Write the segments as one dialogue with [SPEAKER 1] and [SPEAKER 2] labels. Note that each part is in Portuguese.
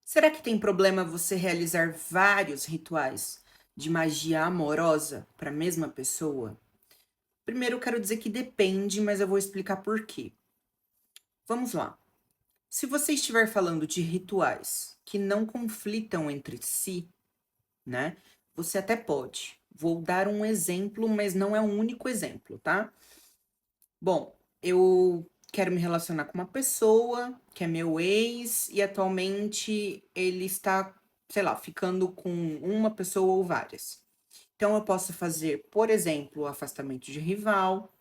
[SPEAKER 1] Será que tem problema você realizar vários rituais de magia amorosa para a mesma pessoa? Primeiro, eu quero dizer que depende, mas eu vou explicar por quê. Vamos lá. Se você estiver falando de rituais que não conflitam entre si, né? Você até pode. Vou dar um exemplo, mas não é o único exemplo, tá? Bom, eu quero me relacionar com uma pessoa que é meu ex e atualmente ele está, sei lá, ficando com uma pessoa ou várias. Então eu posso fazer, por exemplo, o afastamento de rival,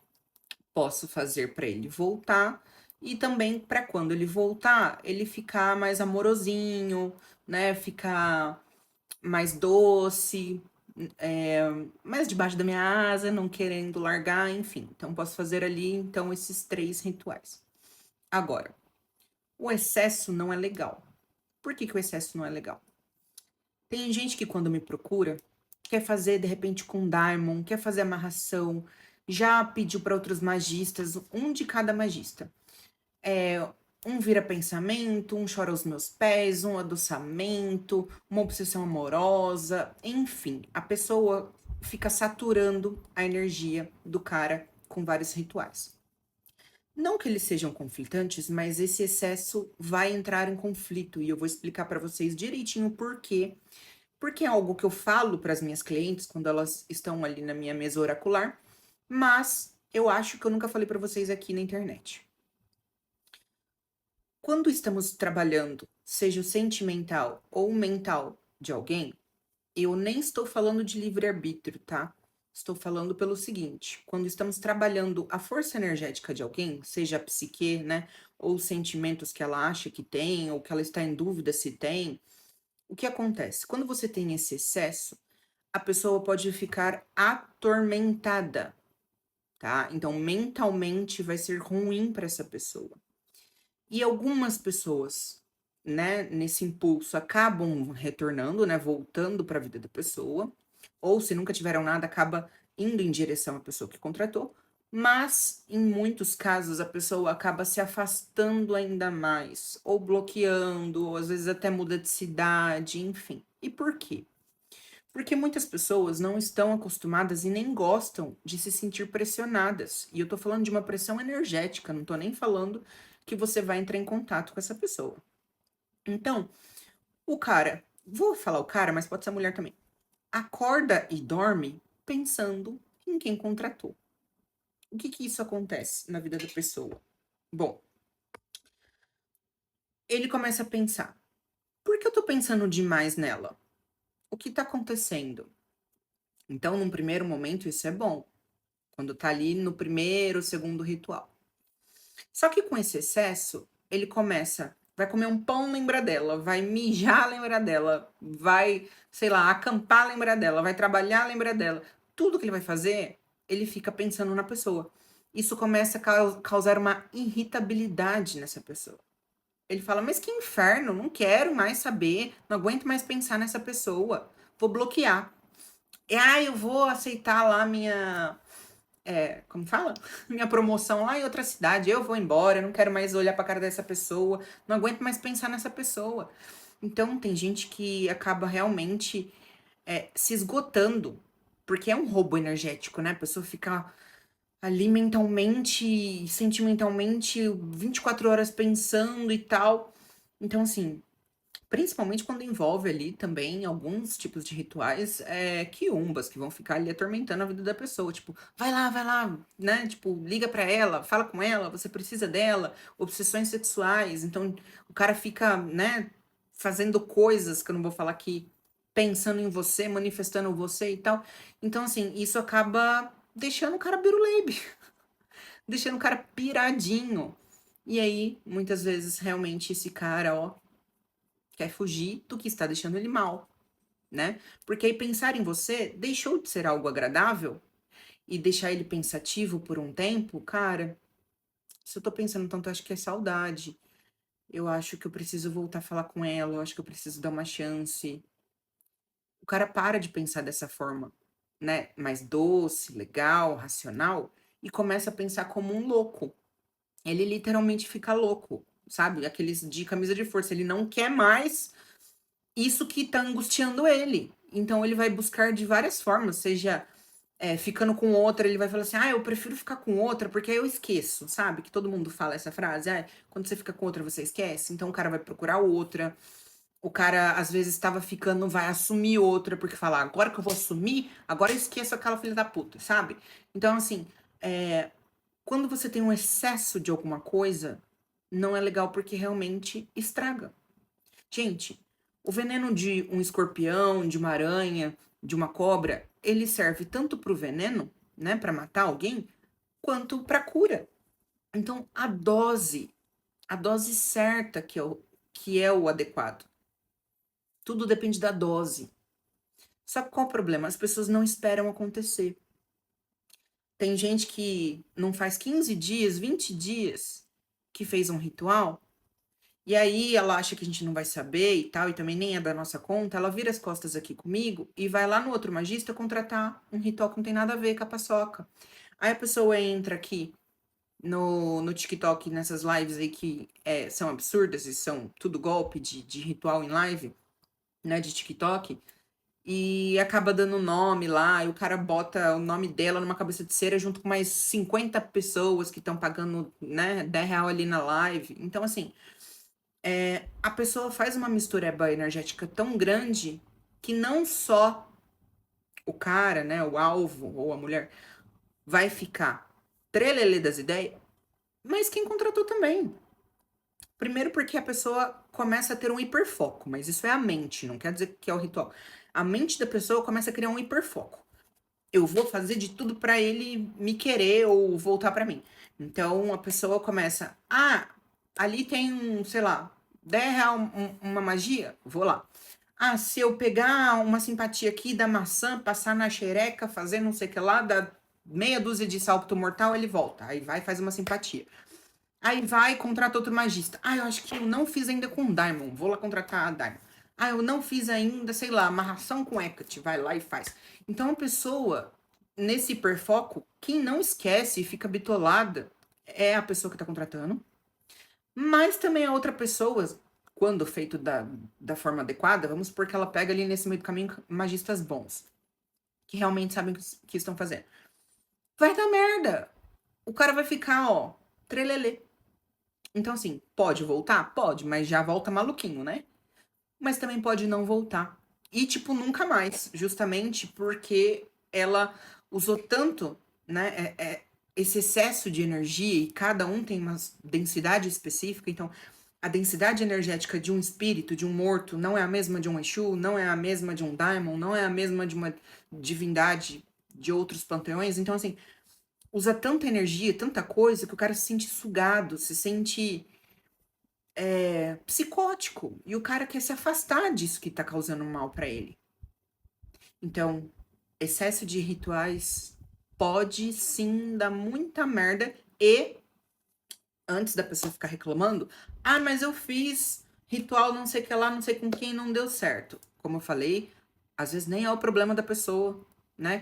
[SPEAKER 1] posso fazer para ele voltar e também para quando ele voltar, ele ficar mais amorosinho, né? Ficar mais doce, eh, mais debaixo da minha asa, não querendo largar, enfim. Então posso fazer ali, então, esses 3 rituais. Agora, o excesso não é legal. Por que que o excesso não é legal? Tem gente que quando me procura, quer fazer de repente com Daimon, quer fazer amarração, já pediu para outros magistas, um de cada magista. É, um vira pensamento, um chora aos meus pés, um adoçamento, uma obsessão amorosa, enfim, a pessoa fica saturando a energia do cara com vários rituais. Não que eles sejam conflitantes, mas esse excesso vai entrar em conflito e eu vou explicar para vocês direitinho por quê. Porque é algo que eu falo para as minhas clientes quando elas estão ali na minha mesa oracular, mas eu acho que eu nunca falei para vocês aqui na internet. Quando estamos trabalhando, seja o sentimental ou o mental de alguém, eu nem estou falando de livre-arbítrio, tá? Estou falando pelo seguinte: quando estamos trabalhando a força energética de alguém, seja a psique, né? Ou os sentimentos que ela acha que tem, ou que ela está em dúvida se tem, o que acontece? Quando você tem esse excesso, a pessoa pode ficar atormentada, tá? Então, mentalmente vai ser ruim para essa pessoa. E algumas pessoas, né, nesse impulso acabam retornando, né, voltando para a vida da pessoa, ou se nunca tiveram nada, acaba indo em direção à pessoa que contratou, mas em muitos casos a pessoa acaba se afastando ainda mais, ou bloqueando, ou às vezes até muda de cidade, enfim. E por quê? Porque muitas pessoas não estão acostumadas e nem gostam de se sentir pressionadas. E eu tô falando de uma pressão energética, não tô nem falando que você vai entrar em contato com essa pessoa. Então, o cara, vou falar o cara, mas pode ser a mulher também, acorda e dorme pensando em quem contratou. O que que isso acontece na vida da pessoa? Bom, ele começa a pensar: por que eu tô pensando demais nela? O que tá acontecendo? Então, num primeiro momento, isso é bom. Quando tá ali no primeiro, segundo ritual. Só que com esse excesso, ele começa, vai comer um pão, lembrar dela, vai mijar, lembrar dela, vai, sei lá, acampar, lembrar dela, vai trabalhar, lembrar dela. Tudo que ele vai fazer, ele fica pensando na pessoa. Isso começa a causar uma irritabilidade nessa pessoa. Ele fala: mas que inferno, não quero mais saber, não aguento mais pensar nessa pessoa, vou bloquear. Eu vou aceitar lá como fala? Minha promoção lá em outra cidade, eu vou embora, eu não quero mais olhar pra cara dessa pessoa, não aguento mais pensar nessa pessoa. Então, tem gente que acaba realmente se esgotando, porque é um roubo energético, né? A pessoa fica ali mentalmente, sentimentalmente, 24 horas pensando e tal. Então, assim, principalmente quando envolve ali também alguns tipos de rituais, quiumbas, que vão ficar ali atormentando a vida da pessoa, tipo: vai lá", né, tipo, liga pra ela, fala com ela, você precisa dela, obsessões sexuais, então o cara fica, né, fazendo coisas que eu não vou falar aqui, pensando em você, manifestando você e tal. Então, assim, isso acaba deixando o cara biruleibe, deixando o cara piradinho. E aí, muitas vezes, realmente esse cara, ó, quer fugir do que está deixando ele mal, né? Porque aí pensar em você deixou de ser algo agradável e deixar ele pensativo por um tempo, cara, se eu tô pensando tanto, eu acho que é saudade. Eu acho que eu preciso voltar a falar com ela, eu acho que eu preciso dar uma chance. O cara para de pensar dessa forma, né? Mais doce, legal, racional, e começa a pensar como um louco. Ele literalmente fica louco, sabe? Aqueles de camisa de força. Ele não quer mais isso que tá angustiando ele. Então ele vai buscar de várias formas, seja, ficando com outra, ele vai falar assim: "Ah, eu prefiro ficar com outra, porque aí eu esqueço", sabe, que todo mundo fala essa frase: "Ah, quando você fica com outra, você esquece". Então o cara vai procurar outra, o cara às vezes estava ficando, vai assumir outra, porque fala: "Agora que eu vou assumir, agora eu esqueço aquela filha da puta", sabe. Então assim, eh, quando você tem um excesso de alguma coisa, não é legal, porque realmente estraga. Gente, o veneno de um escorpião, de uma aranha, de uma cobra, ele serve tanto para o veneno, né, para matar alguém, quanto para cura. Então, a dose certa que é o adequado. Tudo depende da dose. Só que qual o problema? As pessoas não esperam acontecer. Tem gente que não faz 15 dias, 20 dias que fez um ritual. E aí ela acha que a gente não vai saber e tal, e também nem é da nossa conta, ela vira as costas aqui comigo e vai lá no outro magista contratar um ritual que não tem nada a ver com a paçoca. Aí a pessoa entra aqui no TikTok, nessas lives aí que são absurdas e são tudo golpe de ritual em live, né, de TikTok, e acaba dando nome lá, e o cara bota o nome dela numa cabeça de cera junto com mais 50 pessoas que estão pagando, né, R$ 10 ali na live. Então, assim, a pessoa faz uma mistureba energética tão grande que não só o cara, né, o alvo ou a mulher vai ficar trelelê das ideias, mas quem contratou também. Primeiro porque a pessoa começa a ter um hiperfoco, mas isso é a mente, não quer dizer que é o ritual. A mente da pessoa começa a criar um hiperfoco. Eu vou fazer de tudo para ele me querer ou voltar para mim. Então a pessoa começa, ali tem um, sei lá, R$ 10 uma magia, vou lá. Ah, se eu pegar uma simpatia aqui da maçã, passar na xereca, fazer não sei o que lá, dá meia dúzia de salto mortal, ele volta. Aí vai e faz uma simpatia. Aí vai e contrata outro magista. Ah, eu acho que eu não fiz ainda com Diamond. Vou lá contratar a Diamond. Ah, eu não fiz ainda, sei lá, amarração com Hecate. Vai lá e faz. Então a pessoa, nesse hiperfoco, quem não esquece e fica bitolada é a pessoa que tá contratando, mas também a outra pessoa, quando feito da forma adequada, vamos supor que ela pega ali nesse meio do caminho magistas bons, que realmente sabem o que estão fazendo. Vai dar merda. O cara vai ficar, ó, trelelê. Então, assim, pode voltar? Pode, mas já volta maluquinho, né? Mas também pode não voltar. E, tipo, nunca mais. Justamente porque ela usou tanto, né? Esse excesso de energia, e cada um tem uma densidade específica. Então, a densidade energética de um espírito, de um morto, não é a mesma de um Exu, não é a mesma de um Daimon, não é a mesma de uma divindade de outros panteões. Então, assim, usa tanta energia, tanta coisa, que o cara se sente sugado, se sente psicótico. E o cara quer se afastar disso que tá causando mal pra ele. Então, excesso de rituais pode sim dar muita merda. E antes da pessoa ficar reclamando, mas eu fiz ritual não sei o que lá, não sei com quem, não deu certo. Como eu falei, às vezes nem é o problema da pessoa, né,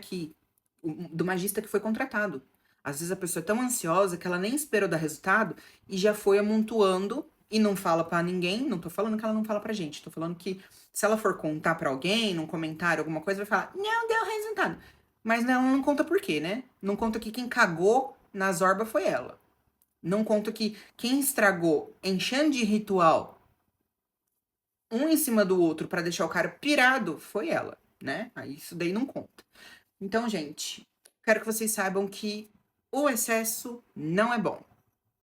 [SPEAKER 1] do magista que foi contratado. Às vezes a pessoa é tão ansiosa que ela nem esperou dar resultado e já foi amontoando e não fala pra ninguém. Não tô falando que ela não fala pra gente, tô falando que se ela for contar pra alguém, num comentário, alguma coisa, vai falar, não deu resultado. Mas ela não conta por quê, né? Não conta que quem cagou na zorba foi ela. Não conta que quem estragou enchendo de ritual um em cima do outro pra deixar o cara pirado foi ela, né? Aí isso daí não conta. Então, gente, quero que vocês saibam que o excesso não é bom.